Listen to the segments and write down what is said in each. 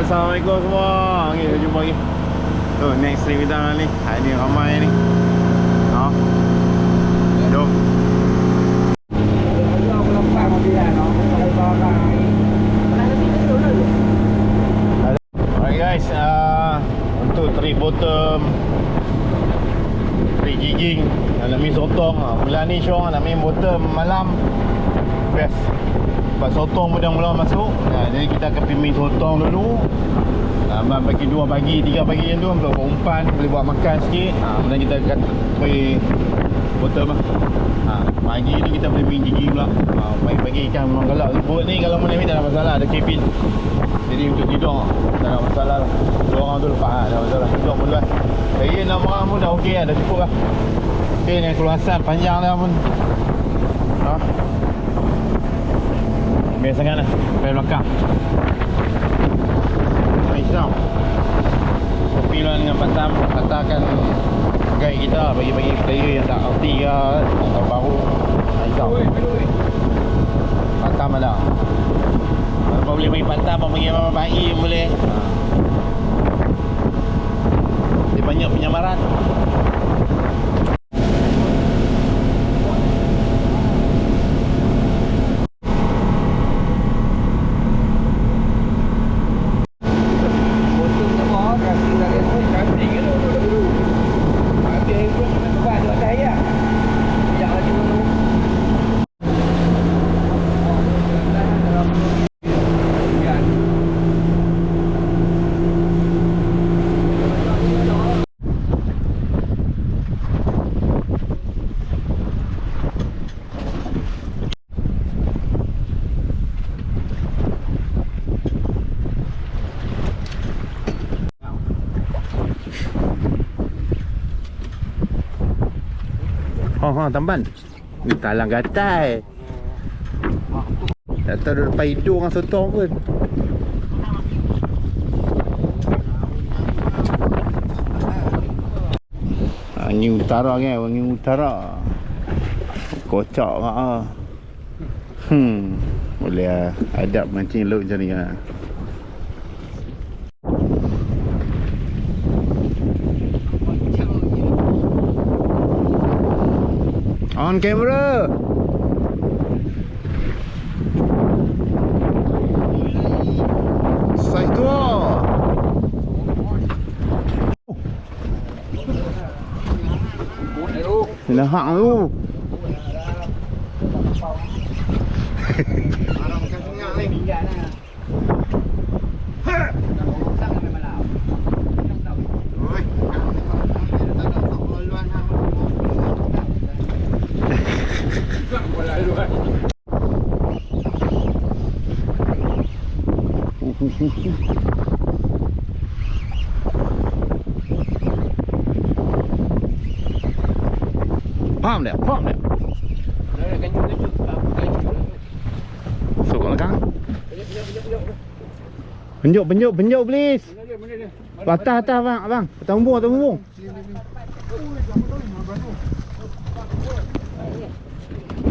Assalamualaikum semua. Okay, jumpa lagi. Tu next trip kita ni. Hari ni ramai ni. Ha. Jom. Alright guys, untuk trip bottom, trip jigging, nak main sotong. Bulan ni Syong nak main bottom malam. Best. Sebab sotong pun dah mula masuk. Jadi kita akan pergi main sotong dulu. Abang bagi 2 pagi, 3 pagi macam tu, boleh buat umpan, boleh buat makan sikit. Kemudian kita akan pergi bottom lah. Pagi tu kita boleh pergi jigging pula. Pagi-pagi ikan memang galak. Boat ni kalau mana ni tak ada masalah, ada cabin. Jadi untuk tidur tak ada masalah lah. 2 orang tu lepas tak ada masalah. Tidur pun luas. Saya 6 orang pun dah okey lah, dah cukup lah. Okay, ni keluasan panjang dah pun. Biasa sangat lah, sampai belakang. Islam kopi lah dengan Batam. Batam akan guide kita bagi-bagi player yang tak erti ke atau baru. Islam Batam ada. Kalau boleh pergi Batam, pergi Mama Bayi boleh. Dia banyak penyamaran. Tamban. Talang gatai. Tak tahu depan hidung dengan sotong pun. Angin utara kan, angin utara. Kocak mak. Boleh lah. Adab mancing laut macam ni lah. On camera. Side door. Dah hak tu. Faham tak? Faham tak? Masuk kat belakang. Penjuk please. Atas abang. Atas bumbung.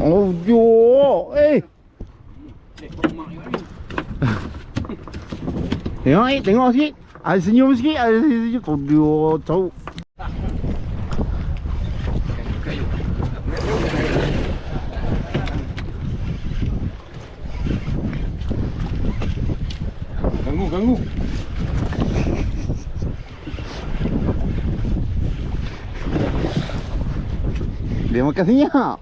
Oh, jo. Tengok sikit. Ada senyum sikit, ada senyum. Oh, tahu. Ganggu. Dia makan senyap.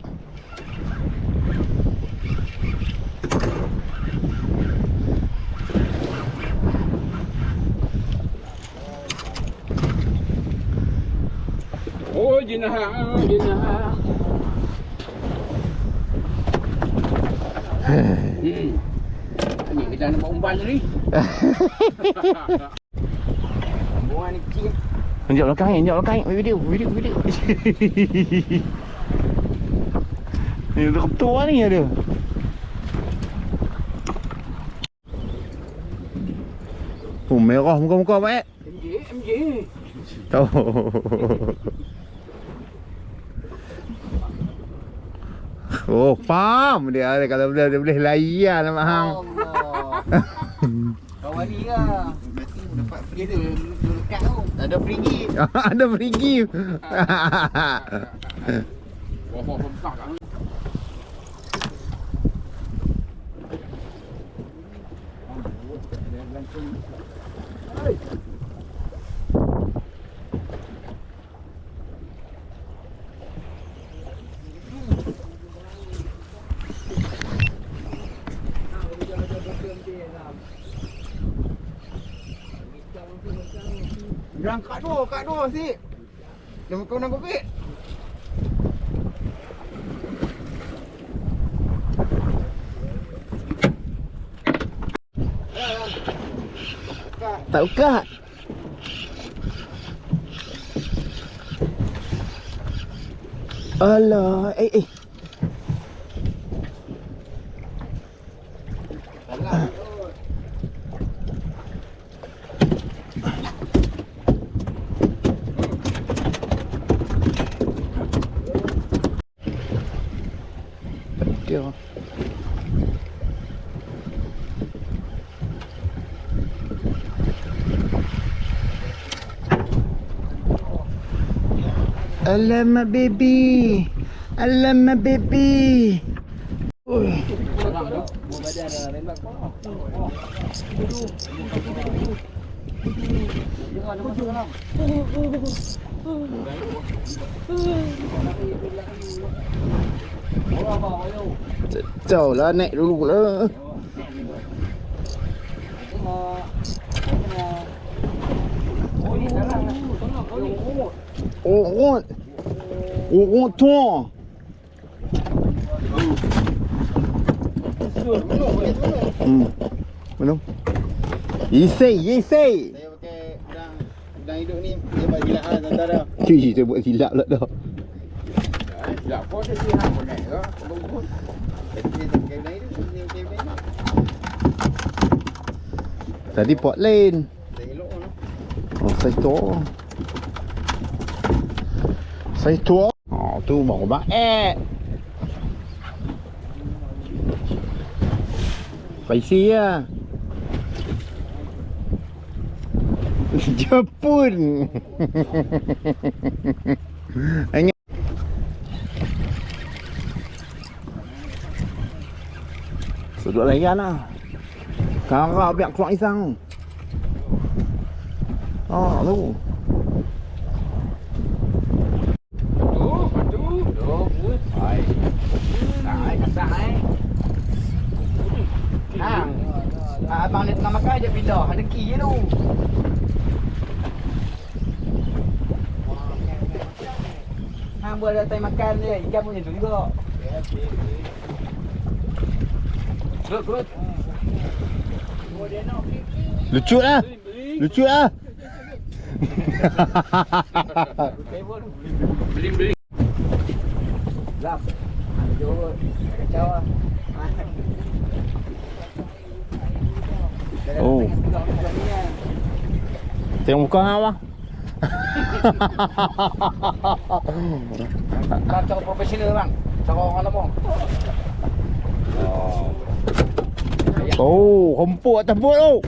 Oh, jenah. Ni kita nak buat umpan ni. Buang ni kecil. Tunjuk belakang. Video. Ni ada ketua ni ada. Oh, merah muka-muka apa MJ. Tahu. Oh, faham dia kalau dia boleh layan nama hang. Kawan ni ke? Mati dapat free tu. Dua lekat tu. Ada free gift. Ada free gift. Wah, besar kat. Yang kat dua si. Dia makan nak kopek. Tak buka. Alah, Salah. Dia. Alamak baby. Alamak baby. Oi. Jauh lah, naik dulu lah. Oh, tuan. Belum. Isai. Saya pakai udang hidup ni, dia buat silap lah tentara. Cuy, saya buat silap lah dah. Silap kau dia silap pakai ke? Bagus. Tapi dia tak pakai udang hidup, dia pakai udang hidup. Tadi pot lain. Tak elok lah. Oh, saiz tua. Saiz tua. Oh, tu baru baik. Spicy lah. Jepun. Ingat. Sedut layan lah. Kara biar keluar isang. Oh, tu. Abang ni tengah makan je bila ada ki je tu. Hang buat datang makan je, ikan pun macam tu juga. Kurut. Lucu lah. Beli. Lap. Jom. Kacau lah. Oh. Tengok muka hang bang. Cara profesional bang. Cara orang lama. Oh, empuk atas bot tu.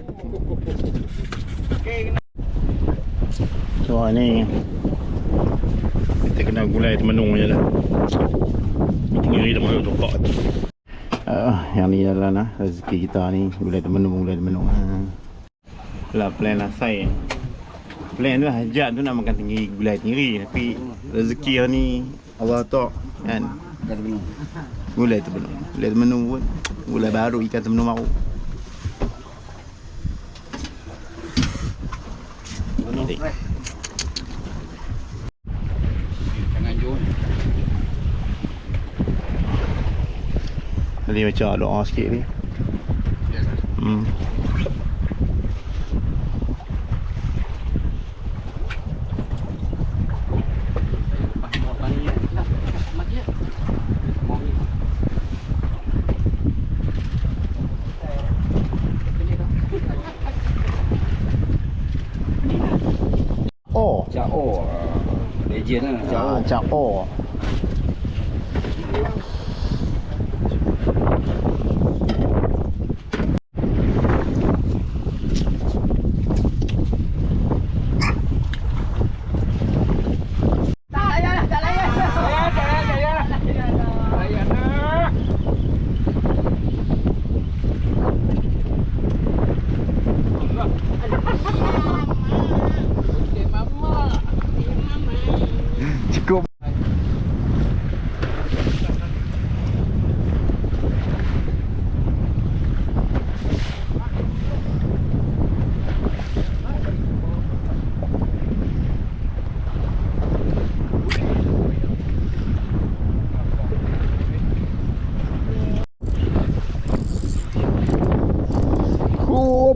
So ni kita kena gulai temenung je lah. Tinggi temenung tu kok. Yang ni adalah rezeki kita ni, gulai temenung. Lah plan lah saya. Plan tu lah hajat tu nak makan tinggi, gulai tinggi. Tapi rezeki ni Allah tak kan. Gulai temenung pun. Gulai baru, ikan temenung baru. Jangan jom. Tadi macam doa sikit ni. Oh, Cao. Legend lah. Cao.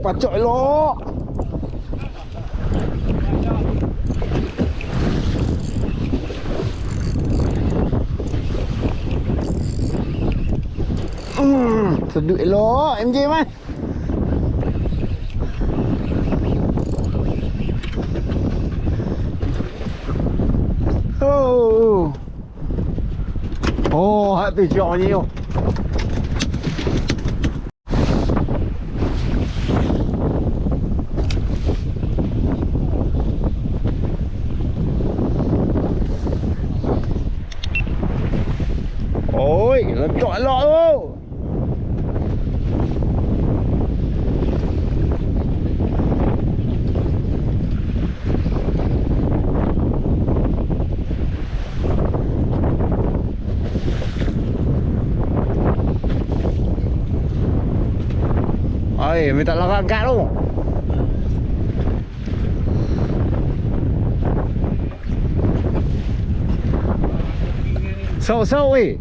pacok elok. Sedut elok MJ mas. Oh. Oh, hak tu jauh ni tu. Oi, letak elok tu. Oi, minta larak kat tu. So weh.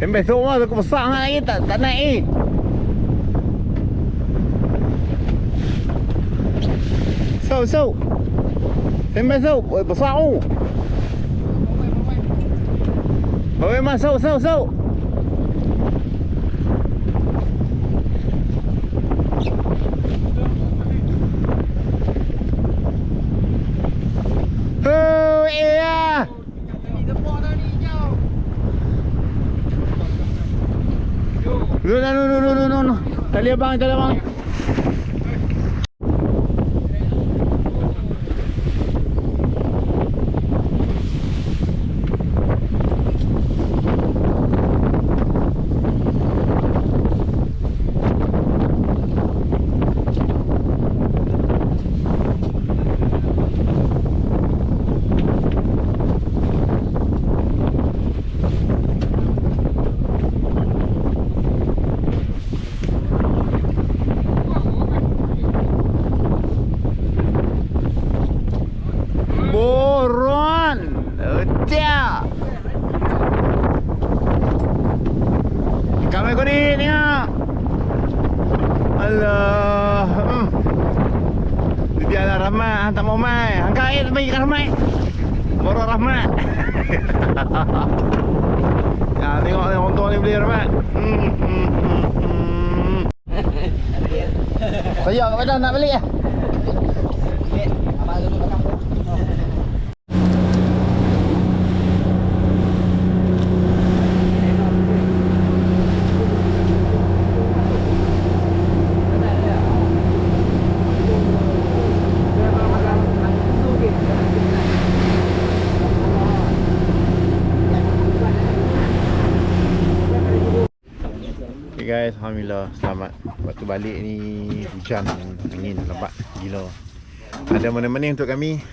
Sampai semua tu besar sangat lagi tak naik ni. So. Sampai besar tu. Oi, mas so. Oh, iya. No. Tali abang. Boron. Utia. Kami ko ni nga. Alah. Dia ada Rahmat, tak mau mai. Angkat bagi Rahmat. Boron Rahmat. Ya, tengok ni orang tua ni beli Rahmat. Saya kat badan nak balik ah. Okay guys, alhamdulillah selamat. Waktu balik ni hujan, angin lebat gila. Ada mana-mana untuk kami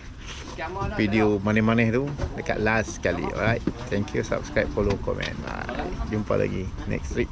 video manis-manis tu dekat last sekali. Alright, thank you, subscribe, follow, comment. Jumpa lagi next trip.